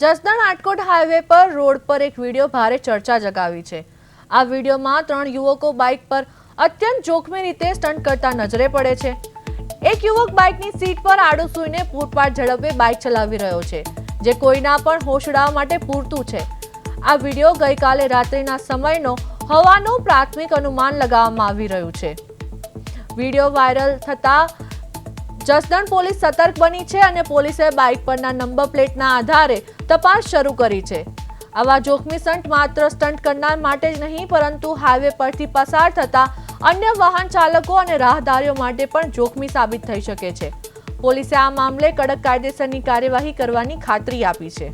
Jasdan Atkot highway પર road પર એક વિડીયો ભારે ચર્ચા જગાવી છે। આ વિડીયોમાં 3 યુવકો બાઇક પર અત્યંત જોખમી રીતે સ્ટન્ટ કરતા નજરે પડે છે। એક યુવક બાઇકની સીટ પર આડો સૂઈને પૂરપાટ ઝડપે બાઇક ચલાવી રહ્યો છે, જે કોઈના પણ હોશ ઉડાવવા માટે પૂરતું છે। આ વિડીયો ગઈકાલે રાત્રિના સમયનો હોવાનું પ્રાથમિક અનુમાન લગાવવામાં આવી રહ્યું છે। વિડીયો વાયરલ થતા જસદણ પોલીસ સતર્ક બની છે અને પોલીસે બાઇક પરના નંબર પ્લેટના આધારે તપાસ શરૂ કરી છે। આવા જોખમી સ્ટન્ટ માત્ર સ્ટન્ટ કરનાર માટે જ નહીં, પરંતુ હાઈવે પરથી પસાર થતા અન્ય વાહન ચાલકો અને રાહદારીઓ માટે પણ જોખમી સાબિત થઈ શકે છે। પોલીસે આ મામલે કડક કાયદેસરની કાર્યવાહી કરવાની ખાતરી આપી છે।